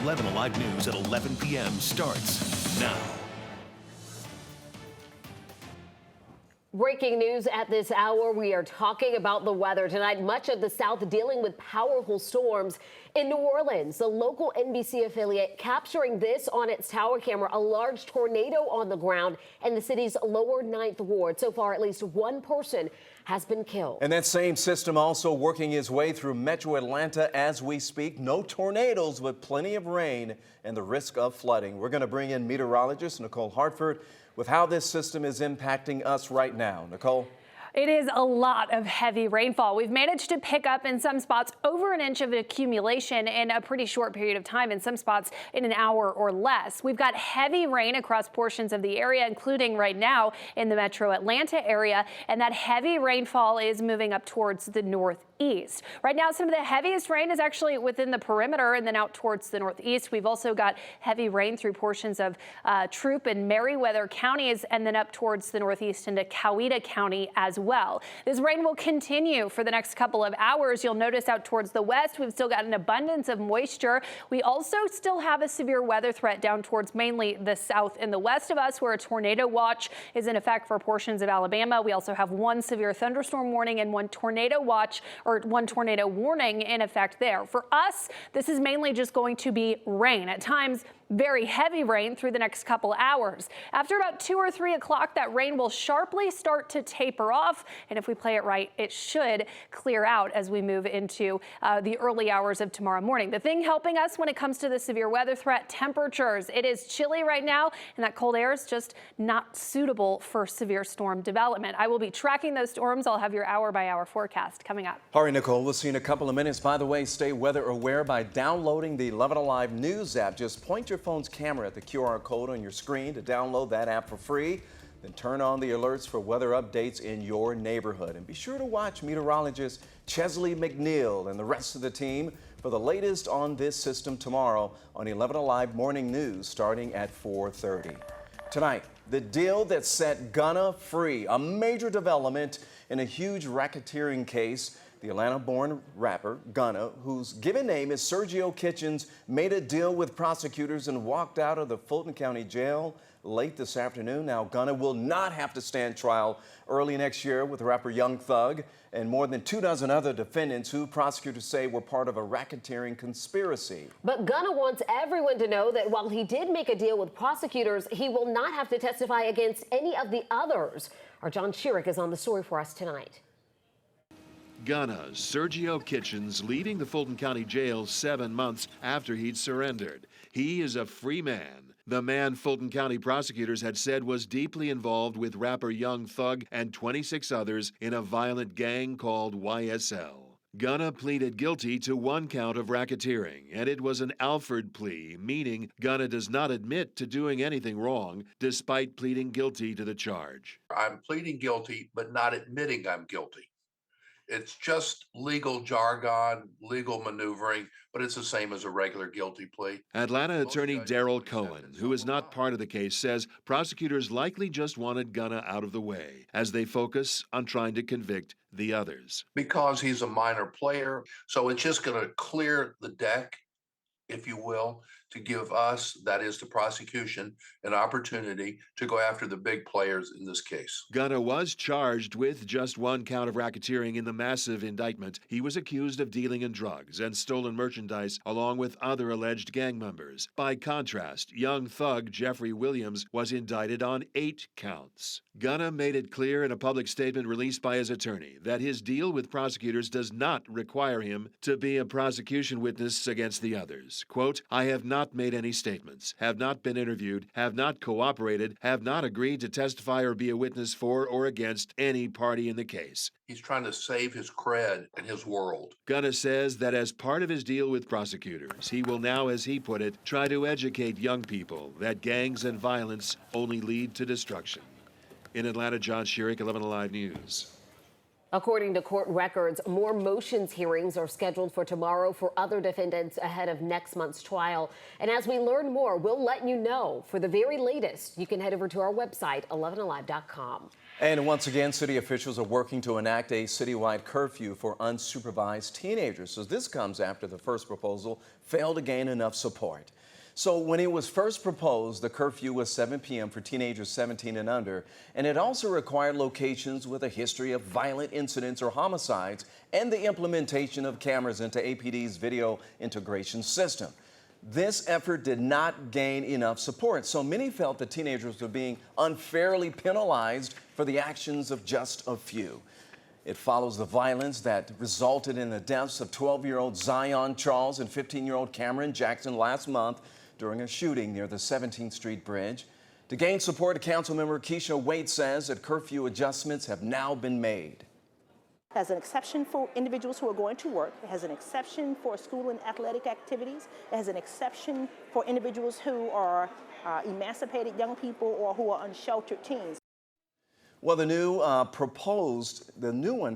11 Alive News at 11 p.m. starts now. Breaking news at this hour. We are talking about the weather tonight. Much of the South dealing with powerful storms. In New Orleans, the local NBC affiliate capturing this on its tower camera, a large tornado on the ground in the city's lower 9th ward. So far, at least one person has been killed. And that same system also working its way through metro Atlanta as we speak. No tornadoes, but plenty of rain and the risk of flooding. We're going to bring in meteorologist Nicole Hartford with how this system is impacting us right now. Nicole? It is a lot of heavy rainfall. We've managed to pick up in some spots over an inch of accumulation in a pretty short period of time, in some spots in an hour or less. We've got heavy rain across portions of the area, including right now in the metro Atlanta area, and that heavy rainfall is moving up towards the northeast. Right now, some of the heaviest rain is actually within the perimeter and then out towards the northeast. We've also got heavy rain through portions of Troup and Meriwether counties and then up towards the northeast into Coweta County as well. This rain will continue for the next couple of hours. You'll notice out towards the west, we've still got an abundance of moisture. We also still have a severe weather threat down towards mainly the south and the west of us, where a tornado watch is in effect for portions of Alabama. We also have one severe thunderstorm warning and one tornado watch or one tornado warning in effect there. For us, this is mainly just going to be rain. At times, very heavy rain through the next couple hours. After about 2 or 3 o'clock, that rain will sharply start to taper off. And if we play it right, it should clear out as we move into the early hours of tomorrow morning. The thing helping us when it comes to the severe weather threat, temperatures. It is chilly right now, and that cold air is just not suitable for severe storm development. I will be tracking those storms. I'll have your hour-by-hour forecast coming up. All right, Nicole, we'll see you in a couple of minutes. By the way, stay weather aware by downloading the 11 Alive News app. Just point your phone's camera at the QR code on your screen to download that app for free. Then turn on the alerts for weather updates in your neighborhood. And be sure to watch meteorologist Chesley McNeil and the rest of the team for the latest on this system tomorrow on 11 Alive Morning News starting at 4:30. Tonight, the deal that set Gunna free, a major development in a huge racketeering case. The Atlanta-born rapper, Gunna, whose given name is Sergio Kitchens, made a deal with prosecutors and walked out of the Fulton County Jail late this afternoon. Now, Gunna will not have to stand trial early next year with rapper Young Thug and more than 24 other defendants who prosecutors say were part of a racketeering conspiracy. But Gunna wants everyone to know that while he did make a deal with prosecutors, he will not have to testify against any of the others. Our John Schierick is on the story for us tonight. Gunna, Sergio Kitchens, leaving the Fulton County Jail 7 months after he'd surrendered. He is a free man. The man Fulton County prosecutors had said was deeply involved with rapper Young Thug and 26 others in a violent gang called YSL. Gunna pleaded guilty to 1 count of racketeering, and it was an Alford plea, meaning Gunna does not admit to doing anything wrong, despite pleading guilty to the charge. I'm pleading guilty, but not admitting I'm guilty. It's just legal jargon, legal maneuvering, but it's the same as a regular guilty plea. Atlanta attorney Daryl Cohen, who is not part of the case, says prosecutors likely just wanted Gunna out of the way as they focus on trying to convict the others. Because he's a minor player, so it's just going to clear the deck, if you will, to give us, that is the prosecution, an opportunity to go after the big players in this case. Gunna was charged with just 1 count of racketeering in the massive indictment. He was accused of dealing in drugs and stolen merchandise along with other alleged gang members. By contrast, Young Thug Jeffrey Williams was indicted on 8 counts. Gunna made it clear in a public statement released by his attorney that his deal with prosecutors does not require him to be a prosecution witness against the others. Quote, I have not made any statements, have not been interviewed, have not cooperated, have not agreed to testify or be a witness for or against any party in the case. He's trying to save his cred and his world. Gunna says that as part of his deal with prosecutors, he will now, as he put it, try to educate young people that gangs and violence only lead to destruction. In Atlanta, John Schierick, 11 Alive News. According to court records, more motions hearings are scheduled for tomorrow for other defendants ahead of next month's trial. And as we learn more, we'll let you know. For the very latest, you can head over to our website, 11alive.com. And once again, city officials are working to enact a citywide curfew for unsupervised teenagers. So this comes after the first proposal failed to gain enough support. So when it was first proposed, the curfew was 7 p.m. for teenagers 17 and under, and it also required locations with a history of violent incidents or homicides and the implementation of cameras into APD's video integration system. This effort did not gain enough support, so many felt that teenagers were being unfairly penalized for the actions of just a few. It follows the violence that resulted in the deaths of 12-year-old Zion Charles and 15-year-old Cameron Jackson last month during a shooting near the 17th Street Bridge. To gain support, Councilmember Keisha Wade says that curfew adjustments have now been made. It has an exception for individuals who are going to work. It has an exception for school and athletic activities. It has an exception for individuals who are emancipated young people or who are unsheltered teens. Well, the new one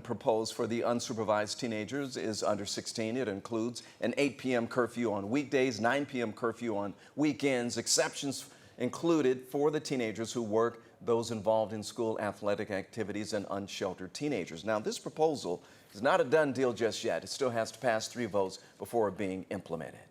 proposed for the unsupervised teenagers is under 16. It includes an 8 p.m. curfew on weekdays, 9 p.m. curfew on weekends, exceptions included for the teenagers who work, those involved in school athletic activities, and unsheltered teenagers. Now, this proposal is not a done deal just yet. It still has to pass 3 votes before being implemented.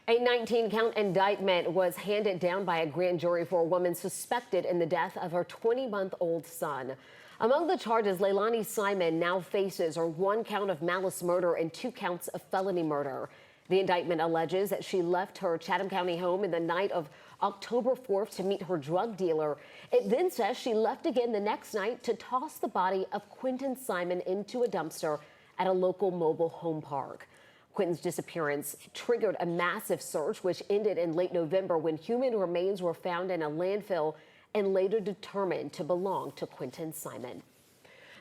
A 19-count indictment was handed down by a grand jury for a woman suspected in the death of her 20-month-old son. Among the charges, Leilani Simon now faces 1 count of malice murder and 2 counts of felony murder. The indictment alleges that she left her Chatham County home in the night of October 4th to meet her drug dealer. It then says she left again the next night to toss the body of Quentin Simon into a dumpster at a local mobile home park. Quentin's disappearance triggered a massive search, which ended in late November when human remains were found in a landfill and later determined to belong to Quentin Simon.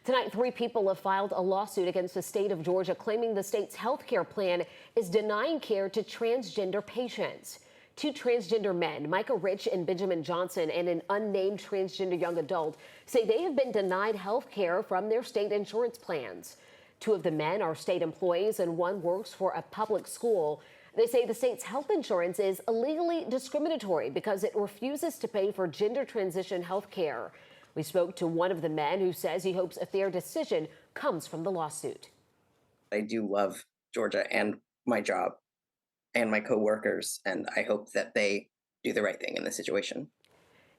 Tonight, 3 people have filed a lawsuit against the state of Georgia, claiming the state's health care plan is denying care to transgender patients. 2 transgender men, Micah Rich and Benjamin Johnson, and an unnamed transgender young adult, say they have been denied health care from their state insurance plans. 2 of the men are state employees and 1 works for a public school. They say the state's health insurance is illegally discriminatory because it refuses to pay for gender transition health care. We spoke to one of the men who says he hopes a fair decision comes from the lawsuit. I do love Georgia and my job and my coworkers, and I hope that they do the right thing in this situation.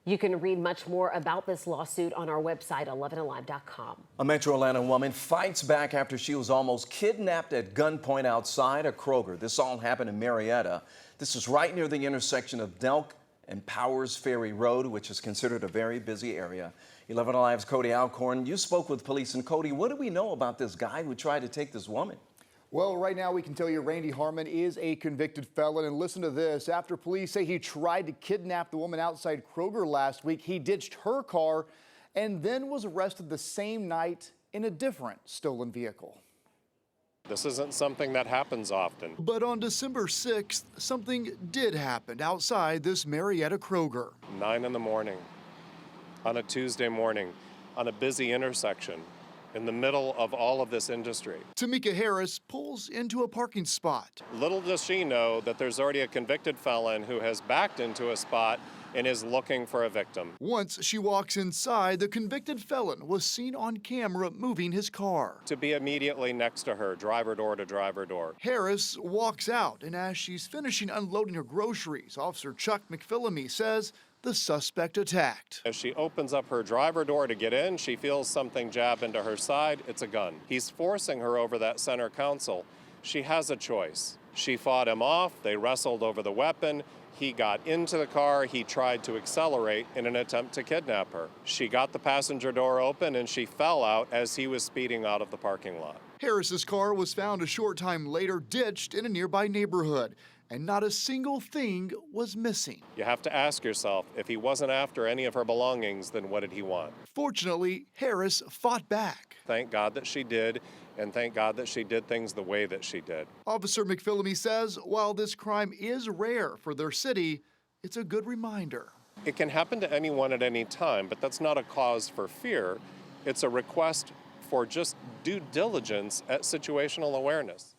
You can read much more about this lawsuit on our website, 11alive.com. A Metro Atlanta woman fights back after she was almost kidnapped at gunpoint outside a Kroger. This all happened in Marietta. This is right near the intersection of Delk and Powers Ferry Road, which is considered a very busy area. 11 Alive's Cody Alcorn, you spoke with police. And Cody, what do we know about this guy who tried to take this woman? Well, right now we can tell you Randy Harmon is a convicted felon. And listen to this. After police say he tried to kidnap the woman outside Kroger last week, he ditched her car and then was arrested the same night in a different stolen vehicle. This isn't something that happens often. But on December 6th, something did happen outside this Marietta Kroger. 9 in the morning, on a Tuesday morning, on a busy intersection, in the middle of all of this industry. Tamika Harris pulls into a parking spot. Little does she know that there's already a convicted felon who has backed into a spot and is looking for a victim. Once she walks inside, the convicted felon was seen on camera moving his car. To be immediately next to her, driver door to driver door. Harris walks out, and as she's finishing unloading her groceries, Officer Chuck McPhillamy says the suspect attacked. As she opens up her driver door to get in, she feels something jab into her side. It's a gun. He's forcing her over that center console. She has a choice. She fought him off. They wrestled over the weapon. He got into the car. He tried to accelerate in an attempt to kidnap her. She got the passenger door open and she fell out as he was speeding out of the parking lot. Harris's car was found a short time later ditched in a nearby neighborhood, and not a single thing was missing. You have to ask yourself, if he wasn't after any of her belongings, then what did he want? Fortunately, Harris fought back. Thank God that she did, and thank God that she did things the way that she did. Officer McPhillamy says while this crime is rare for their city, it's a good reminder. It can happen to anyone at any time, but that's not a cause for fear. It's a request for just due diligence at situational awareness.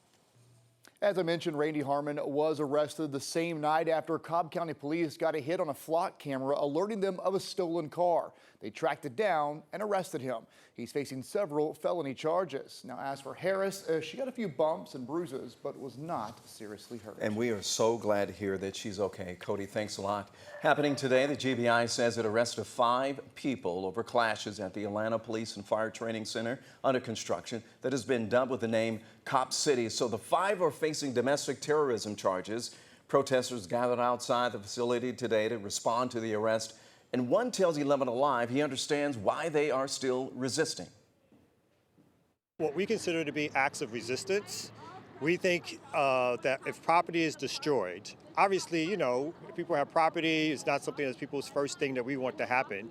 As I mentioned, Randy Harmon was arrested the same night after Cobb County Police got a hit on a flock camera alerting them of a stolen car. They tracked it down and arrested him. He's facing several felony charges. Now, as for Harris, she got a few bumps and bruises, but was not seriously hurt. And we are so glad to hear that she's okay. Cody, thanks a lot. Happening today, the GBI says it arrested 5 people over clashes at the Atlanta Police and Fire Training Center under construction that has been dubbed with the name Cop City. So the 5 are facing domestic terrorism charges. Protesters gathered outside the facility today to respond to the arrest. And one tells 11 Alive he understands why they are still resisting. What we consider to be acts of resistance, we think that if property is destroyed, obviously, you know, if people have property, it's not something that's people's first thing that we want to happen.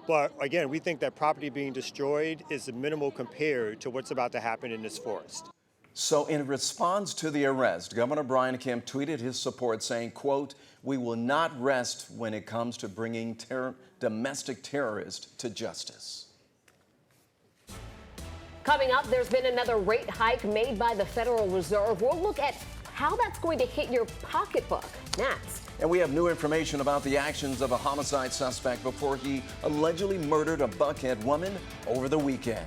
But again, we think that property being destroyed is minimal compared to what's about to happen in this forest. So in response to the arrest, Governor Brian Kemp tweeted his support saying, quote, "We will not rest when it comes to bringing domestic terrorists to justice." Coming up, there's been another rate hike made by the Federal Reserve. We'll look at how that's going to hit your pocketbook next. And we have new information about the actions of a homicide suspect before he allegedly murdered a Buckhead woman over the weekend.